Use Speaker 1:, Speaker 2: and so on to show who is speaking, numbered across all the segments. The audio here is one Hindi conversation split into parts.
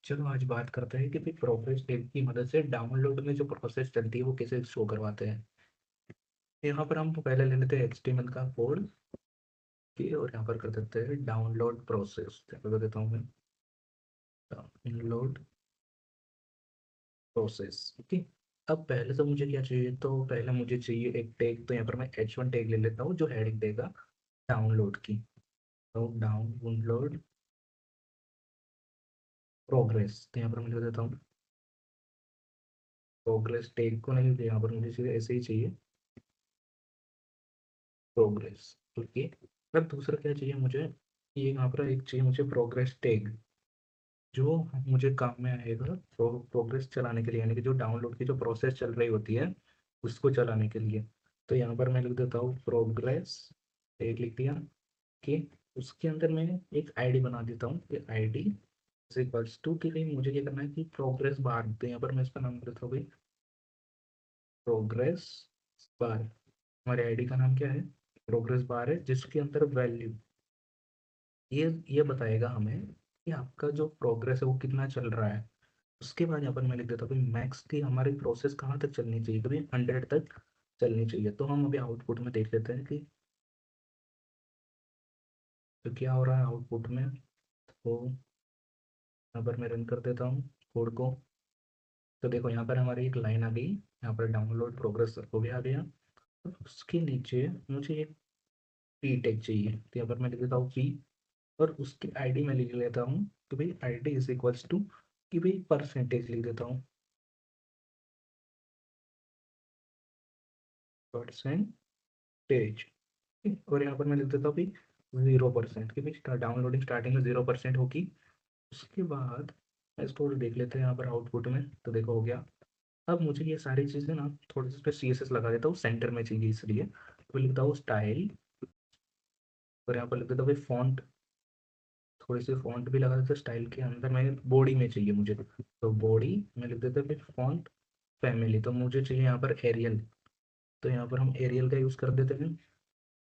Speaker 1: चलो आज बात करते हैं कि भाई प्रोग्रेस टेब की मदद से डाउनलोड में जो प्रोसेस चलती है वो कैसे शो करवाते हैं। यहाँ पर हम पहले ले लेते हैं HTML का कोड की और यहाँ पर कर देते हैं डाउनलोड प्रोसेस। कर देता हूँ मैं डाउनलोड प्रोसेस। ओके। अब पहले तो मुझे क्या चाहिए, तो पहले मुझे चाहिए एक टैग। तो यहाँ पर मैं H1 टैग ले लेता हूँ जो हेडिंग देगा डाउनलोड की। तो डाउनलोड प्रोग्रेस, तो यहाँ पर मैं लिख देता हूँ प्रोग्रेस। टैग को नहीं, यहाँ पर मुझे चाहिए ऐसे ही चाहिए प्रोग्रेस। ओके। अब दूसरा क्या चाहिए मुझे, ये यहाँ पर एक चाहिए मुझे प्रोग्रेस टैग जो मुझे काम में आएगा प्रोग्रेस चलाने के लिए, यानी कि जो डाउनलोड की जो प्रोसेस चल रही होती है उसको चलाने के लिए। तो यहाँ पर मैं लिख देता हूँ प्रोग्रेस टैग, लिख दिया कि उसके अंदर मैं एक आईडी बना देता हूँ कि आईडी इक्वल्स टू कि भाई मुझे क्या करना है कि प्रोग्रेस बार। तो यहाँ पर मैं इसका नाम देता हूँ भाई प्रोग्रेस बार। हमारे आईडी का नाम क्या है, प्रोग्रेस बार है, जिसके अंदर वैल्यू ये बताएगा हमें कि आपका जो प्रोग्रेस है वो कितना चल रहा है। उसके बाद यहाँ पर मैं लिख देता हूँ कि मैक्स की हमारी प्रोसेस कहाँ तक चलनी चाहिए, कभी 100 तक चलनी चाहिए। तो हम अभी आउटपुट में देख लेते हैं कि तो क्या हो रहा है आउटपुट में। तो यहाँ पर मैं रन कर देता हूँ कोड को। तो देखो यहाँ पर हमारी एक लाइन आ गई, यहाँ पर डाउनलोड प्रोग्रेस हो गया आ गया। तो उसके नीचे मुझे एक पी टैग चाहिए, तो यहाँ पर मैं लिख देता हूँ पी और उसकी आईडी मैं लिख लेता हूँ कि भाई आईडी इज इक्वल्स टू कि भाई परसेंटेज लिख देता हूँ, परसेंटेज। और यहाँ पर मैं लिख देता हूँ कि 0%, कि भाई डाउनलोडिंग स्टार्टिंग में 0% होगी। उसके बाद मैं इसको देख लेते हैं यहाँ पर आउटपुट में। तो देखो हो गया। अब मुझे ये सारी चीज़ें ना थोड़ी सी इस पर CSS लगा देता हूँ, सेंटर में चाहिए इसलिए। तो लिखता हूँ स्टाइल और यहाँ पर लिख देता हूँ फॉन्ट। थोड़ी सी फॉन्ट भी लगा देते स्टाइल के अंदर। मैं बॉडी में चाहिए मुझे, तो बॉडी में लिख देते फिर फॉन्ट फैमिली। तो मुझे चाहिए यहाँ पर एरियल, तो यहाँ पर हम एरियल का यूज़ कर देते हैं।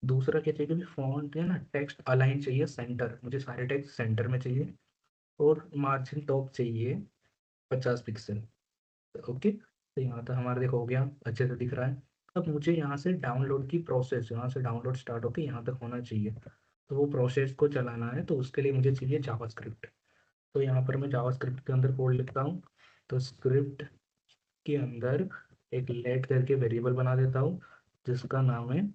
Speaker 1: दूसरा क्या चाहिए कि फॉन्ट है ना, टेक्स्ट अलाइन चाहिए सेंटर, मुझे सारे टेक्स्ट सेंटर में चाहिए। और मार्जिन टॉप चाहिए 50 पिक्सल। ओके। तो यहाँ तक हमारा देखो हो गया, अच्छे से दिख रहा है। अब मुझे यहाँ से डाउनलोड की प्रोसेस, यहाँ से डाउनलोड स्टार्ट होकर यहाँ तक होना चाहिए। तो वो प्रोसेस को चलाना है, तो उसके लिए मुझे चाहिए जावास्क्रिप्ट। तो यहाँ पर मैं जावास्क्रिप्ट के अंदर कोड लिखता हूँ। तो स्क्रिप्ट के अंदर एक लेट करके वेरिएबल बना देता हूँ जिसका नाम है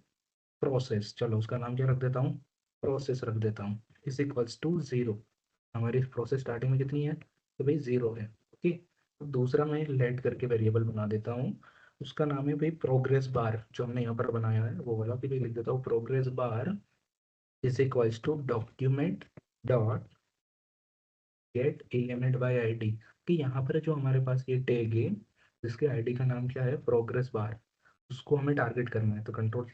Speaker 1: प्रोसेस। चलो उसका नाम क्या रख देता हूँ, प्रोसेस रख देता हूँ। Is equals to 0। हमारी प्रोसेस स्टार्टिंग में कितनी है, तो भाई 0 है। ओके। दूसरा मैं लेट करके वेरिएबल बना देता हूँ, उसका नाम है भाई प्रोग्रेस बार, जो हमने यहाँ पर बनाया है वो वाला। फिर लिख देता हूँ progress bar is equals to document dot get element by ID. कि यहाँ पर जो हमारे पास ये टैग है जिसके आईडी का नाम क्या है प्रोग्रेस बार, उसको हमें टारगेट करना है। तो कंट्रोल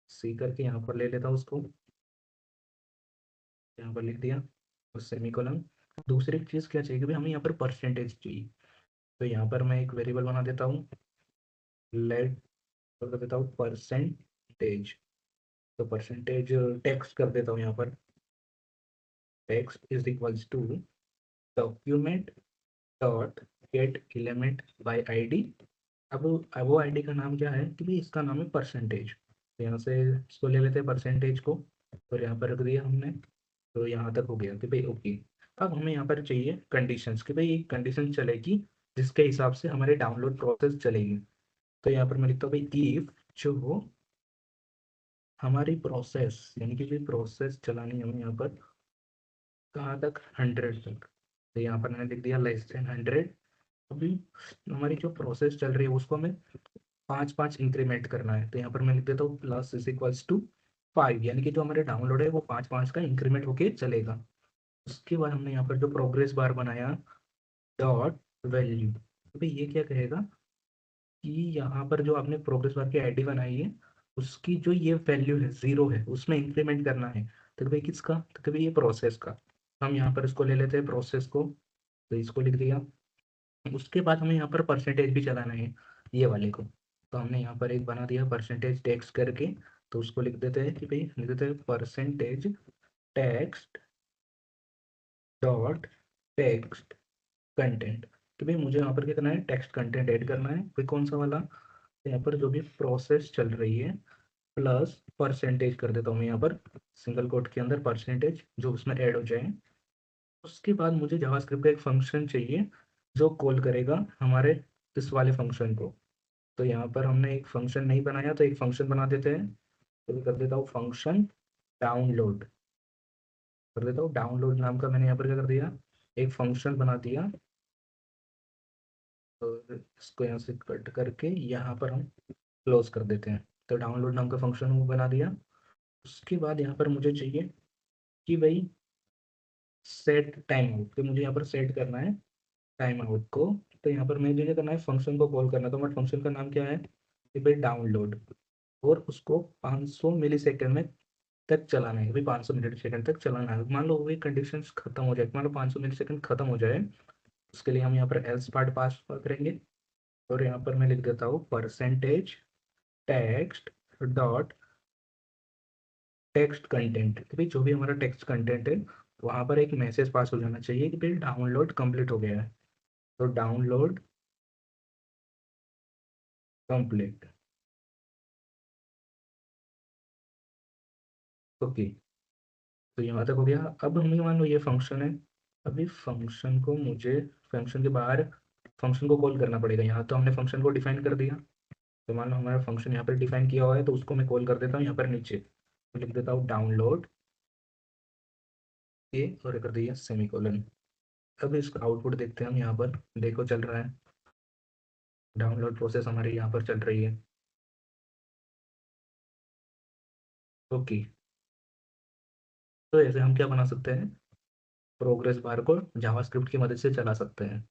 Speaker 1: C करके यहाँ पर ले लेता हूँ उसको, यहाँ पर लिख दिया और सेमीकोलन। दूसरी चीज़ क्या चाहिए कि भाई हमें यहाँ पर परसेंटेज चाहिए। तो यहाँ पर मैं एक वेरिएबल बना देता हूँ, लेट कर देता हूँ परसेंटेज। तो परसेंटेज टेक्स्ट कर देता हूँ यहाँ पर, text is equals to document dot get element by ID. अब वो आईडी का नाम क्या है कि भाई इसका नाम है परसेंटेज। तो यहाँ से इसको ले लेते हैं परसेंटेज को और यहाँ पर रख दिया हमने। तो यहाँ तक हो गया कि भाई ओके। अब हमें यहाँ पर चाहिए कंडीशंस कि भाई एक कंडीशन चलेगी जिसके हिसाब से हमारे डाउनलोड प्रोसेस चलेगी। तो यहाँ पर मैं लिखता हूँ भाई इफ जो हमारी प्रोसेस, यानी कि भाई प्रोसेस चलानी है हमें यहाँ पर कहाँ तक, 100 तक। तो यहाँ पर मैंने लिख दिया लेस देन 100। अभी हमारी जो प्रोसेस चल रही है उसको हमें 5 5 इंक्रीमेंट करना है। तो यहाँ पर मैं लिख देता हूँ प्लस इज इक्वल्स टू 5, यानी कि जो हमारे डाउनलोड है वो 5 5 का इंक्रीमेंट होके चलेगा। उसके बाद हमने यहाँ पर जो प्रोग्रेस बार बनाया डॉट वैल्यू, तो भाई ये क्या कहेगा कि यहाँ पर जो आपने प्रोग्रेस बार की आईडी बनाई है उसकी जो ये वैल्यू है 0 है उसमें इंक्रीमेंट करना है। तो भाई किसका, तो भाई ये प्रोसेस का। हम यहाँ पर इसको ले लेते हैं प्रोसेस को, तो इसको लिख दिया। उसके बाद हमें यहाँ पर परसेंटेज भी चलाना है ये वाले को। तो हमने यहाँ पर एक बना दिया परसेंटेज टेक्स्ट करके। तो उसको लिख देते हैं कि भाई लिख देते हैं percentage text dot text content, कि भाई मुझे यहाँ पर क्या करना है, टेक्स्ट कंटेंट ऐड करना है, भाई कौन सा वाला, यहाँ पर जो भी प्रोसेस चल रही है प्लस परसेंटेज कर देता हूँ मैं यहाँ पर, सिंगल कोट के अंदर परसेंटेज जो उसमें ऐड हो जाए। उसके बाद मुझे जावास्क्रिप्ट का एक फंक्शन चाहिए जो कॉल करेगा हमारे इस वाले फंक्शन को। तो यहाँ पर हमने एक फंक्शन नहीं बनाया तो एक फंक्शन बना देते हैं। तो मैं कर देता हूँ फंक्शन डाउनलोड, कर देता हूँ डाउनलोड नाम का, मैंने यहाँ पर क्या कर दिया, एक फंक्शन बना दिया। तो इसको यहाँ से कट करके यहाँ पर हम क्लोज कर देते हैं। तो डाउनलोड नाम का फंक्शन वो बना दिया। उसके बाद यहाँ पर मुझे चाहिए कि भाई सेट टाइम आउट, तो मुझे यहाँ पर सेट करना है टाइम आउट को। तो यहाँ पर मुझे क्या करना है, फंक्शन को कॉल करना है। तो हमारे फंक्शन का नाम क्या है, कि भाई डाउनलोड, और उसको 500 मिली सेकेंड में तक चलाना है, भाई 500 मिली सेकेंड तक चलाना है। मान लो वही कंडीशन खत्म हो जाए, मान लो 500 मिली सेकेंड खत्म हो जाए, उसके लिए हम यहाँ पर एल्स पार्ट पास करेंगे। और यहाँ पर मैं लिख देता हूँ percentage text dot text content, कि भाई जो भी हमारा टेक्स्ट कंटेंट है वहाँ पर एक मैसेज पास हो जाना चाहिए कि भाई डाउनलोड कंप्लीट हो गया है। तो डाउनलोड कंप्लीट, ओके। तो यहाँ तक हो गया। अब हमें मान लो ये फंक्शन है, अभी फंक्शन को मुझे फंक्शन के बाहर फंक्शन को कॉल करना पड़ेगा। यहाँ तो हमने फंक्शन को डिफाइन कर दिया, तो मान लो हमारा फंक्शन यहाँ पर डिफाइन किया हुआ है, तो उसको मैं कॉल कर देता हूँ यहाँ पर नीचे। तो लिख देता हूँ डाउनलोड ये, और कर दिया सेमीकोलन। अब इसका आउटपुट देखते हैं हम, यहाँ पर देखो चल रहा है, डाउनलोड प्रोसेस हमारी यहाँ पर चल रही है, ओके। तो ऐसे हम क्या बना सकते हैं, प्रोग्रेस बार को जावास्क्रिप्ट की मदद से चला सकते हैं।